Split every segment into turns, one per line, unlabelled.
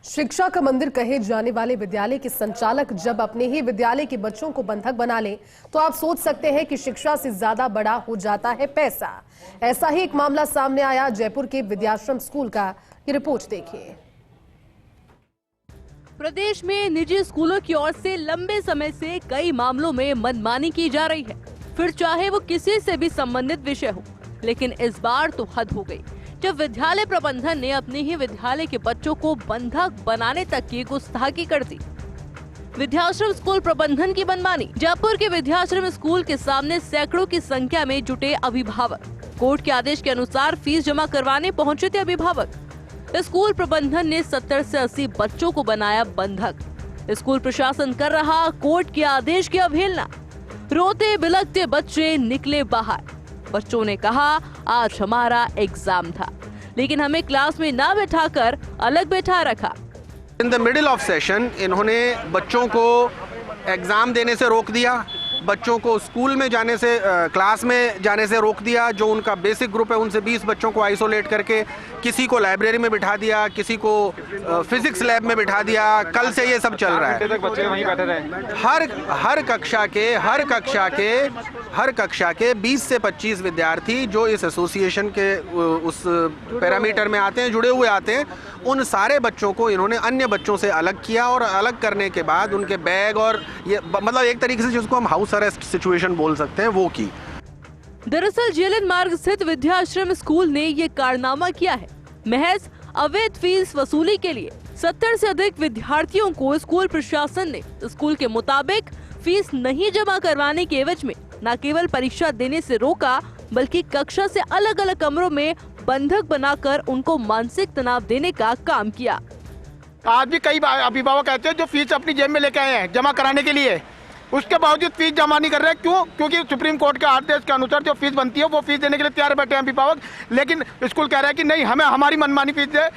शिक्षा का मंदिर कहे जाने वाले विद्यालय के संचालक जब अपने ही विद्यालय के बच्चों को बंधक बना लें तो आप सोच सकते हैं कि शिक्षा से ज्यादा बड़ा हो जाता है पैसा। ऐसा ही एक मामला सामने आया जयपुर के विद्याश्रम स्कूल का। ये रिपोर्ट देखिए।
प्रदेश में निजी स्कूलों की ओर से लंबे समय से कई मामलों में मनमानी की जा रही है, फिर चाहे वो किसी से भी संबंधित विषय हो। लेकिन इस बार तो हद हो गई जब विद्यालय प्रबंधन ने अपने ही विद्यालय के बच्चों को बंधक बनाने तक की गुस्ताखी कर दी। विद्याश्रम स्कूल प्रबंधन की मनमानी। जयपुर के विद्याश्रम स्कूल के सामने सैकड़ों की संख्या में जुटे अभिभावक। कोर्ट के आदेश के अनुसार फीस जमा करवाने पहुंचे थे अभिभावक। स्कूल प्रबंधन ने 70 से 80 बच्चों को बनाया बंधक। स्कूल प्रशासन कर रहा कोर्ट के आदेश की अवहेलना। रोते बिलखते बच्चे निकले बाहर। बच्चों ने कहा आज हमारा एग्जाम था, लेकिन हमें क्लास में ना बैठाकर अलग बैठा रखा।
In the middle of session इन्होंने बच्चों को एग्जाम देने से रोक दिया, बच्चों को स्कूल में जाने से क्लास में जाने से रोक दिया। जो उनका बेसिक ग्रुप है उनसे 20 बच्चों को आइसोलेट करके किसी को लाइब्रेरी में बिठा दिया, किसी को फिजिक्स लैब में बिठा दिया। कल से ये सब चल रहा है।
बच्चे वहीं बैठे रहे।
हर कक्षा के 20 से 25 विद्यार्थी जो इस एसोसिएशन के उस पैरामीटर में आते हैं, जुड़े हुए आते हैं, उन सारे बच्चों को इन्होंने अन्य बच्चों से अलग किया और अलग करने के बाद उनके बैग और ये मतलब एक तरीके से जिसको हम हाउस अरेस्ट सिचुएशन बोल सकते हैं वो की।
दरअसल जेलन मार्ग स्थित विद्याश्रम स्कूल ने ये कारनामा किया है। महज अवैध फीस वसूली के लिए 70 से अधिक विद्यार्थियों को स्कूल प्रशासन ने स्कूल के मुताबिक फीस नहीं जमा करवाने के एवज में न केवल परीक्षा देने से रोका, बल्कि कक्षा से अलग अलग कमरों में बंधक बनाकर उनको मानसिक तनाव देने का काम किया।
आज भी कई अभिभावक कहते हैं जो फीस अपनी जेब में लेके आए हैं जमा कराने के लिए, उसके बावजूद फीस जमा नहीं कर रहे। क्यों? क्योंकि सुप्रीम कोर्ट के आदेश के अनुसार जो फीस बनती है वो फीस देने के लिए तैयार बैठे हैं अभिभावक। लेकिन स्कूल कह रहा है कि नहीं, हमें हमारी मनमानी फीस दे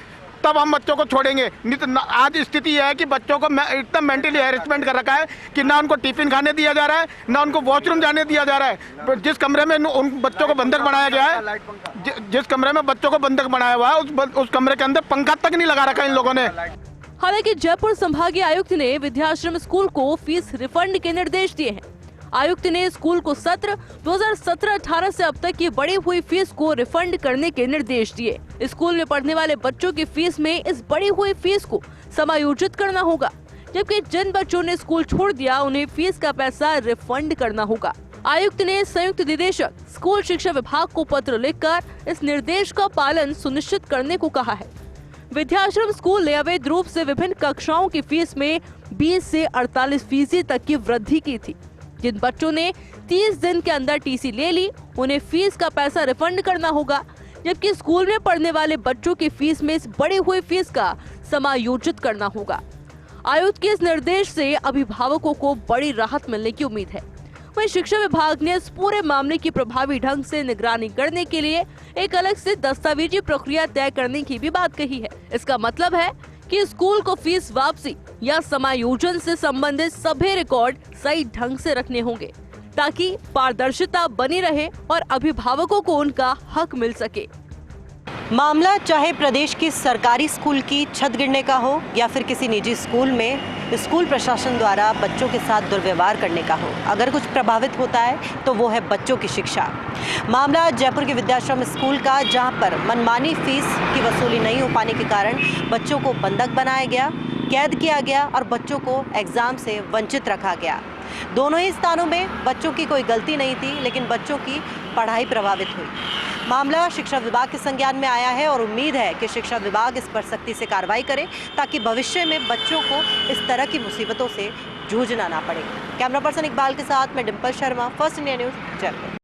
तब हम बच्चों को छोड़ेंगे। नहीं तो आज स्थिति यह है कि बच्चों को इतना मेंटली हैरेसमेंट कर रखा है कि ना उनको टिफिन खाने दिया जा रहा है, ना उनको वॉशरूम जाने दिया जा रहा है। जिस कमरे में उन बच्चों को बंधक बनाया गया है, जिस कमरे में बच्चों को बंधक बनाया हुआ है, उस कमरे के अंदर पंखा तक नहीं लगा रखा इन लोगों ने।
हालांकि जयपुर संभागीय आयुक्त ने विद्याश्रम स्कूल को फीस रिफंड के निर्देश दिए हैं। आयुक्त ने स्कूल को सत्र 2017-18 से अब तक की बढ़ी हुई फीस को रिफंड करने के निर्देश दिए। स्कूल में पढ़ने वाले बच्चों की फीस में इस बढ़ी हुई फीस को समायोजित करना होगा, जबकि जिन बच्चों ने स्कूल छोड़ दिया उन्हें फीस का पैसा रिफंड करना होगा। आयुक्त ने संयुक्त निदेशक स्कूल शिक्षा विभाग को पत्र लिखकर इस निर्देश का पालन सुनिश्चित करने को कहा है। विद्याश्रम स्कूल ने अवैध रूप से विभिन्न कक्षाओं की फीस में 20 से 48% तक की वृद्धि की थी। जिन बच्चों ने 30 दिन के अंदर टीसी ले ली उन्हें फीस का पैसा रिफंड करना होगा, जबकि स्कूल में पढ़ने वाले बच्चों की फीस में इस बढ़ी हुई फीस का समायोजित करना होगा। आयुक्त के इस निर्देश से अभिभावकों को बड़ी राहत मिलने की उम्मीद है। वहीं शिक्षा विभाग ने इस पूरे मामले की प्रभावी ढंग से निगरानी करने के लिए एक अलग से दस्तावेजी प्रक्रिया तय करने की भी बात कही है। इसका मतलब है कि स्कूल को फीस वापसी या समायोजन से संबंधित सभी रिकॉर्ड सही ढंग से रखने होंगे, ताकि पारदर्शिता बनी रहे और अभिभावकों को उनका हक मिल सके।
मामला चाहे प्रदेश की सरकारी स्कूल की छत गिरने का हो या फिर किसी निजी स्कूल में स्कूल प्रशासन द्वारा बच्चों के साथ दुर्व्यवहार करने का हो, अगर कुछ प्रभावित होता है तो वो है बच्चों की शिक्षा। मामला जयपुर के विद्याश्रम स्कूल का, जहां पर मनमानी फीस की वसूली नहीं हो पाने के कारण बच्चों को बंधक बनाया गया, कैद किया गया और बच्चों को एग्जाम से वंचित रखा गया। दोनों ही स्थानों में बच्चों की कोई गलती नहीं थी, लेकिन बच्चों की पढ़ाई प्रभावित हुई। मामला शिक्षा विभाग के संज्ञान में आया है और उम्मीद है कि शिक्षा विभाग इस पर सख्ती से कार्रवाई करे, ताकि भविष्य में बच्चों को इस तरह की मुसीबतों से जूझना ना पड़े। कैमरा पर्सन इकबाल के साथ मैं Dimple Sharma, first India news, Jaipur.